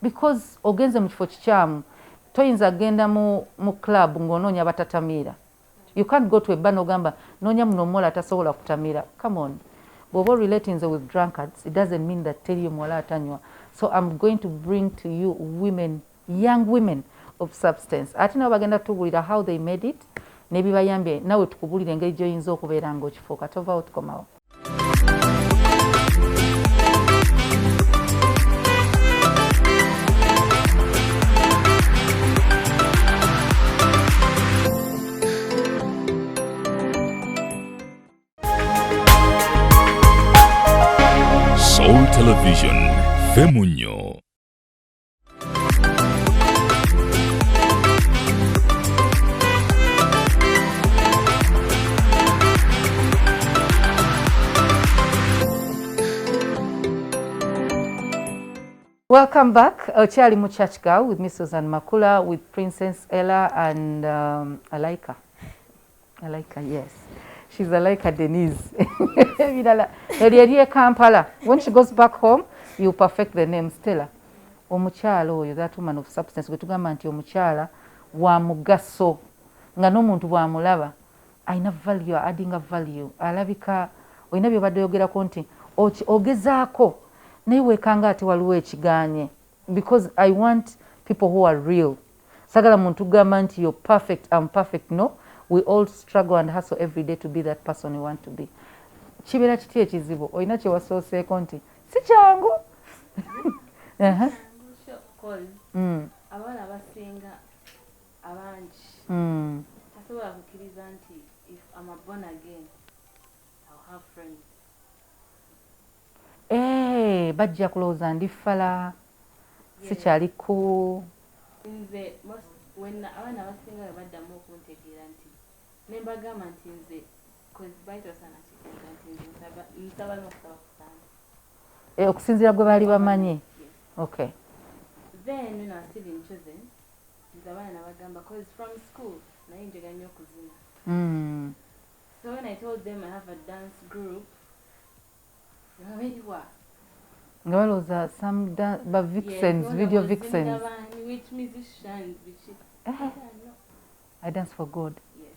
because ogenze mu kifo kikyamu. Toyinza genda mu club ng'onoonya batatamiira. You can't go to a bar n'ogamba noonya muno omuwala atasobola kutamiira. Come on. Bw'oba relating with drunkards, it doesn't mean that teri omuwala atanywa. So I'm going to bring to you women, young women of substance. Ate nabo bagenda tubuulira how they made it. Ne bibayambye nawe tukubuulira engeri gy'oyinza okubeera ng'okifuuka. Tovaawo tukomawo. Soul Television, Femunyo. Welcome back. Okyali mu Church Girl with Miss Susan Makula, with Princess Ella and Alaika. Alaika, yes. She's Alaika Denise. Eriye Kampala. When she goes back home, you perfect the name. Stella. Omukyala oyo, that woman of substance, gwe tugamba nti omukyala wa mugaso nga n'omuntu bw'amulaba ayina value, adding a value, alabika olina by'obadde oyogerako nti ogezaako naye weekanga ate waliwo ekiganye, because I want people who are real. Sagala muntu gamba nti you're perfect, I'm perfect. No, we all struggle and hustle every day to be that person we want to be. Kibeera kiti ekizibu, olina kye wasooseeko nti si kyangu. Abaana abasinga abangi tasobola kukkiriza nti if I'm a born again I'll have friends. Bajja kulowooza ndi fala sikyali ku nze abaana abasinga bwe baddamu okuntegeera nti ne mbagamba nti nze baitosaana kigenda nti nze nsaba n'okusaba kusaana okusinziira gwe baali bamanyi. Okay. Then when I was still in chosen, nzabana nabagamba because from school nayinjaga nnyo okuzina. So when I told them I have a dance group, nga balowooza some vixens, video vixens. Which musicians? I dance for God. Yes.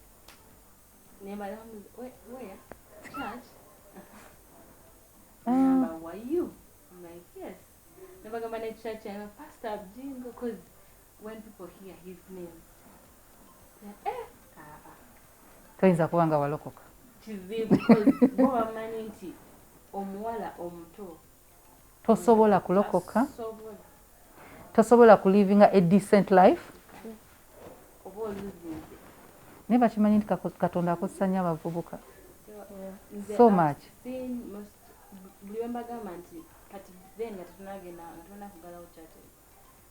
Where? Church? Were you? I'm like, yes. Never go to church and Pastor Abdingo, because when people hear his name, toyinza kuba nga walokoka. Because boba manti omuwala omuto tosobola kulokoka, tosobola kulivinga a decent life. Naye bakimanyi nti Katonda akozesa nnyo abavubuka so much. Then I don't go out church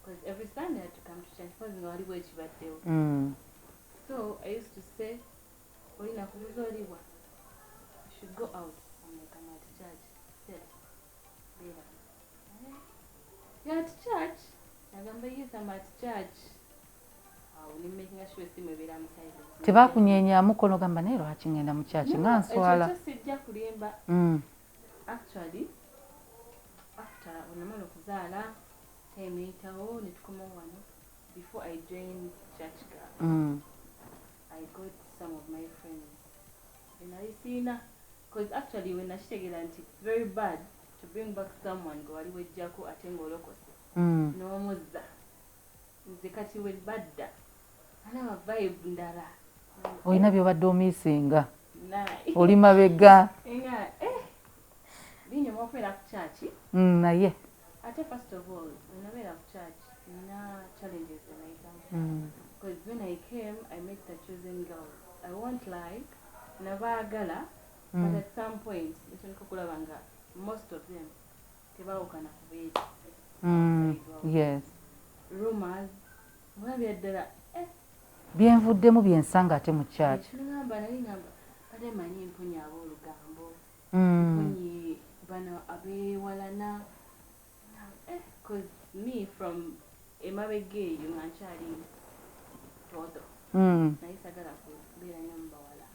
because every Sunday I had to come to church because no one was there. So I used to say, "Oh, you should go out." I'm like, "I'm at church." Said, "You're at church?" I'm like, "Yes, I'm at church." Making a sure maybe I'm silent. Tebakunyenyaamu kono gamba naye lwaki ngenda mu church nga nswala. Actually, after onamala okuzaala time eyitawo ne tukoma wano, before I joined Church Girl, I got some of my friends and I seen because actually when nakitegeera nti it's very bad to bring back someone ngo wali wejjako ate ng'olokose n'omuzza nze kati we badda alaba vibe ndala olina by'obadde omiisinga oli mabega Being a welfare of church, naye first of all, when I went to church, challenges because when I came, I met the chosen girls. I won't lie, never gala, but at some point, most of them, yes. Rumors, byenvuddemu byensanga ate mu church. Bana abewalana because me from emabege you manchali todo naisagala kubera nyamba wala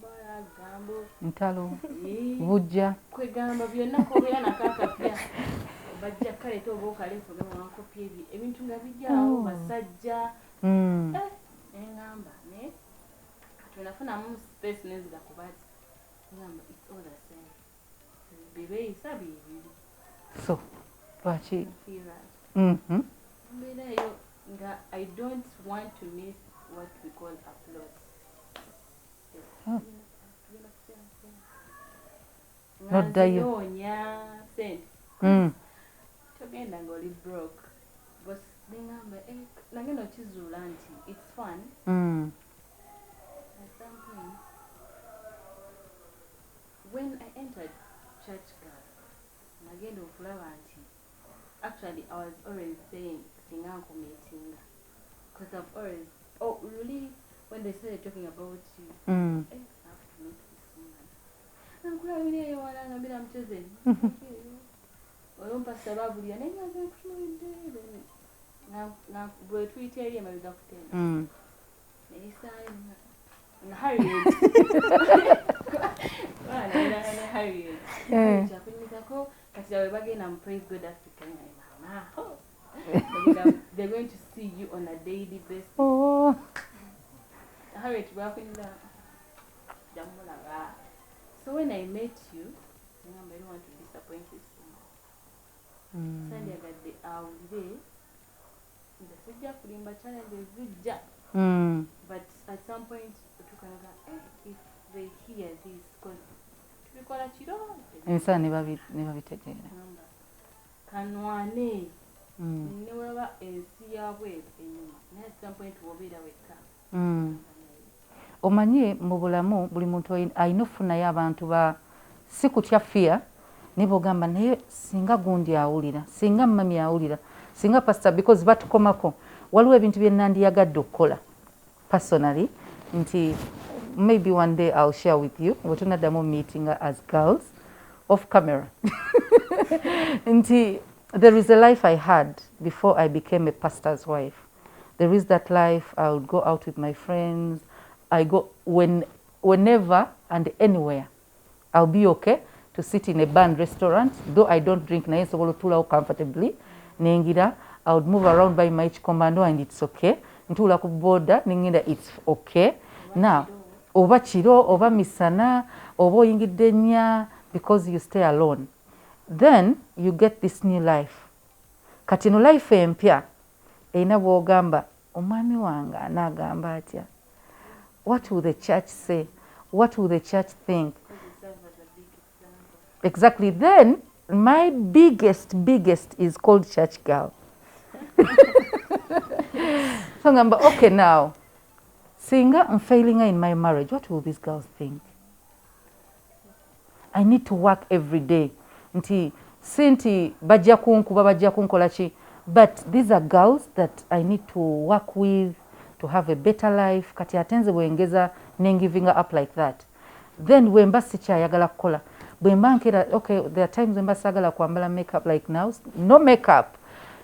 bera gambo ntalo bujja kwegamba byonna kobera nakaka pya bajja kale to boka lefu no wankopye ebi ebintu nga bijjawo basajja engamba ne tunafuna mu space nezida kubati it's all the same. Baby, sabi. So, Pachi. I don't want to miss what we call applause. Not die. Togenda ngoli broke. But nangeno chizulanti. It's fun. At some point, when I entered Church Girl, actually I was always saying singanko meeting because I've always really when they started talking about you, I have to meet this woman. I'm chosen. pastor babulya naye nga nze nkutunuulidde na bwe tuyita eri emabega kutenda naye saayi na Harriet wana Harriet kyakunyumizako kati awe bagenda mu Praise God Africa mama they're going to see you on a daily basis. Oh. Harriet bwakunyumiza jamulaga. So when I met you, I don't want to disappoint this woman. Sunday I got the awulire nze sijja kulimba challenges zijja. But at some point tukanaga if they hear this because tubikola kiro ensa ne babitegeera kanwane ne waba ensi yabwe enyuma naye at some point wobeera wekka. Omanye mu bulamu buli muntu alina okufunayo abantu ba si kutya fear ne bogamba naye singa gundi awulira singa mami awulira singa pastor because batukomako waliwo ebintu bye nandiyagadde okukola personally nti maybe one day I'll share with you bwe tunaddamu meeting as girls off camera nti there is a life I had before I became a pastor's wife. There is that life. I would go out with my friends. I go whenever and anywhere. I'll be okay to sit in a bar and restaurant, though I don't drink naye nsobola otuulawo comfortably. Nengira, I would move around by my commando and it's okay. Ntuula ku boda nengenda it's okay. Now, oba kiro, oba misana, oba oyingidde nnya because you stay alone. Then you get this new life. Kati no life empya erina bw'ogamba omwami wange anaagamba atya. What will the church say? What will the church think? Exactly. Then my biggest is called church girl. So ngamba okay now. Singa I'm failing in my marriage, what will these girls think? I need to work every day. Nti sinti bajja kunkuba bajja kunkola ki. But these are girls that I need to work with to have a better life. Kati atenze bwengeza giving her up like that. Then wemba sikyayagala kukola. Bwemba nkera, okay, there are times wemba sagala kwambala makeup like now. No makeup.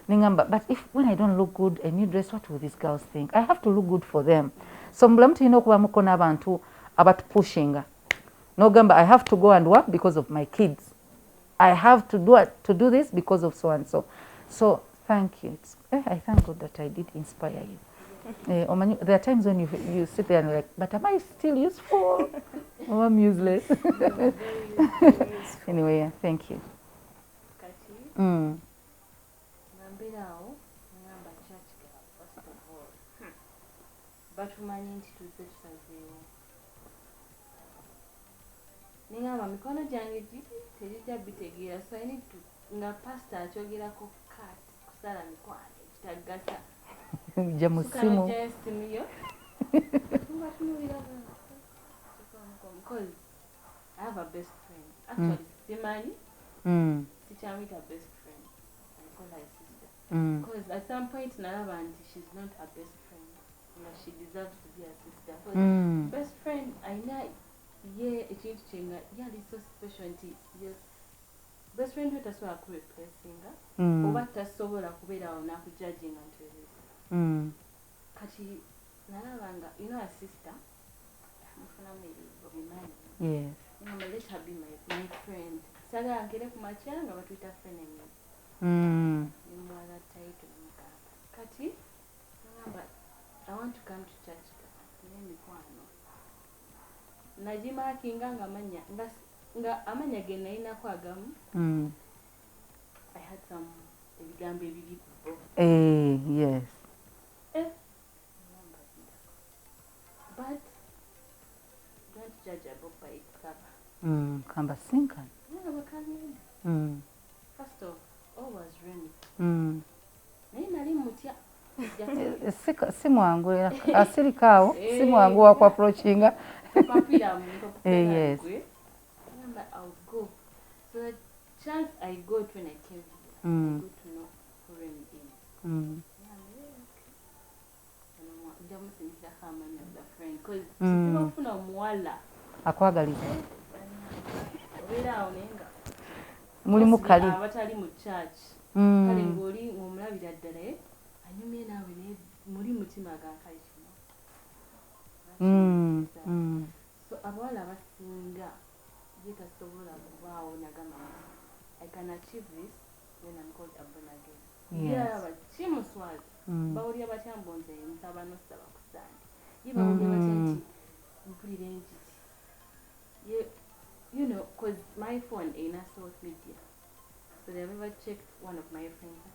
Ningamba, but when I don't look good, a new dress, what will these girls think? I have to look good for them. So mbulamu tulina okuba muko n'abantu abatupushinga. No gamba, I have to go and work because of my kids. I have to do this because of so and so. So thank you. I thank God that I did inspire you. There are times when you sit there and you're like, but am I still useful? Or I'm useless? Anyway, yeah, thank you. Ningamba mikono gyange terijja bitegeera so I need to nga pastor akyogerako kat kusala mikwano ekitagasa ja mu ssimu yo because I have a best friend actually simanyi sikyamuyita best friend I call her sister because at some point nalaba nti she's not a best friend she deserves to be a sister because best friend ayina ye ekintu kyenga yali so special nti best friend we tasobola kureplacinga oba tasobola kubeera awo nakujudginga nti kati nalabanga a sister mufunamu ebyo bimanyi ngamba let her be my friend sagala nkere ku makya nga batuyita frenemy nimuwala title mugamba kati ngamba I want to come to church nemikwano nagimakinga nga amanya ge nayinako agamu I had some ebigambo ebiri kubo yes but don't judge a book by its cover kamba sinkana first of all was raining naye nali mutya si mwangu asirikaawo si mwangu waku approachinga yes I'll go so the chance I got when I came here I got to know who ran in njamusinikira kamanya the friend because sinofuna omuwala akwagaliza obeera awo naye nga mulimu kali abatali mu church kale ng'oli ng'omulabira ddala anyumye naawe naye muli mutima gankali kino so abawala abasinga gitasobola kubaawo nagamba I can achieve this when I'm called a born again. Yeah, but chimuswazi bawulira batya mbonze nsaba nosaba kusande ye bawulira batya nti mpulira enjiti you know, because my phone in a social media, so they've ever checked one of my friends.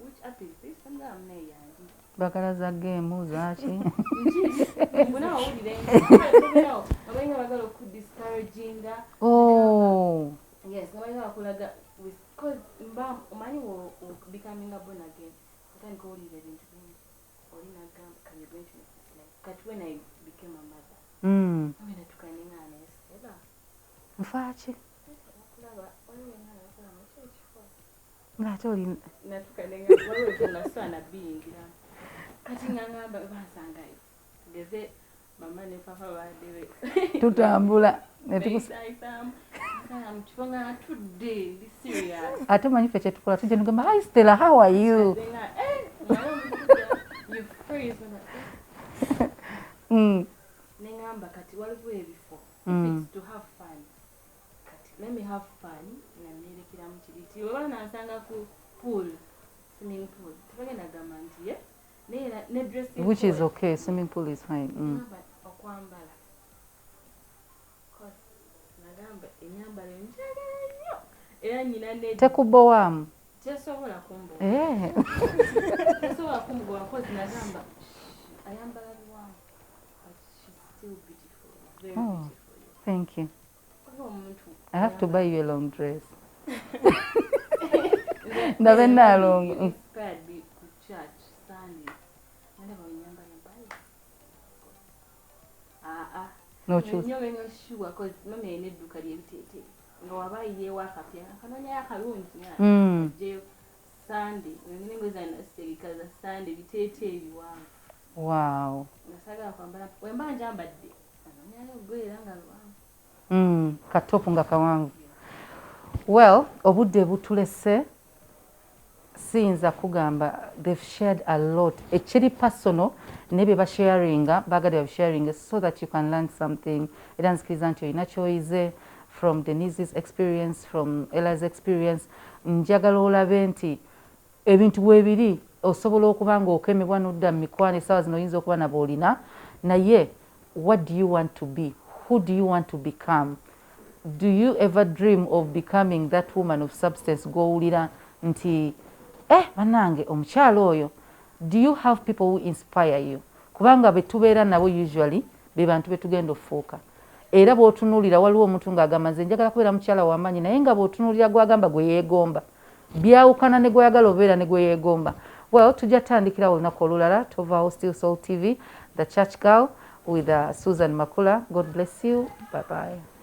Which app is this? I'm not yandi. Bakalaza game zaki. Mbona owulire no abayinga bagala ku discouraging. Oh yes, abayinga bakulaga with because mba omani wo becoming a born again. Then go live into me. Or in a gam can you going to like that when I became a mother. I mean tukaninga anestela. Mfachi. Ngatoli natukanenga wewe tunasana bingira kati ngangamba basangayo ngeze mama ne papa badewe tutambula mchifonga today this serious ate manyife chetukola tuje ngamba hi Stella, how are you? You freeze nengamba kati waliwo ebifo it's to have fun kati let me have fun nanerekera mu kibiti oba nansanga ku pool swimming pool tubagenda gamba nti ne dressing which is okay, swimming pool is fine. okwambala cause nagamba enyambala njagala nnyo era nyina ne tekubowamu tesobola kumbo tesobola kumbo cause nagamba ayambala luwanvu but she's still beautiful, very beautiful. Thank you. I have to buy you a long dress. Never know long. Inspired me to church Sunday. Never remember anybody. No choose. You're not sure because mommy need to carry it. No, I buy you a happy. I can't have a room. Sunday. When you go and stay because Sunday we take you out. Wow. When my jam bad day. Katopu nga kawangu. Well, obudde butulese siyinza kugamba they've shared a lot. Ekiri personal nebe ba sharinga bagade sharing so that you can learn something. Era nzikiriza nti olina kyoyize from Denise's experience, from Ella's experience. Njagala olabe nti ebintu webiri osobola okuba nga okemebwa n'odda mu mikwano essaawa zino oyinza okuba nabo olina naye what do you want to be? Who do you want to become? Do you ever dream of becoming that woman of substance? Gowulira nti banange omukyalo oyo. Do you have people who inspire you? Kubanga betubeera nabo usually be bantu betugenda ofuuka. Era bw'otunuulira waliwo omuntu ng'agamba nze njagala kubeera mukyala w'amaanyi naye nga bw'otunuulira gw'agamba gwe yeegomba byawukana ne gw'ayagala obeera ne gwe yeegomba. Well, tujja tandikira olunaku olulala tovaawo Still Soul TV, the church girl with Susan Makula. God bless you. Bye bye.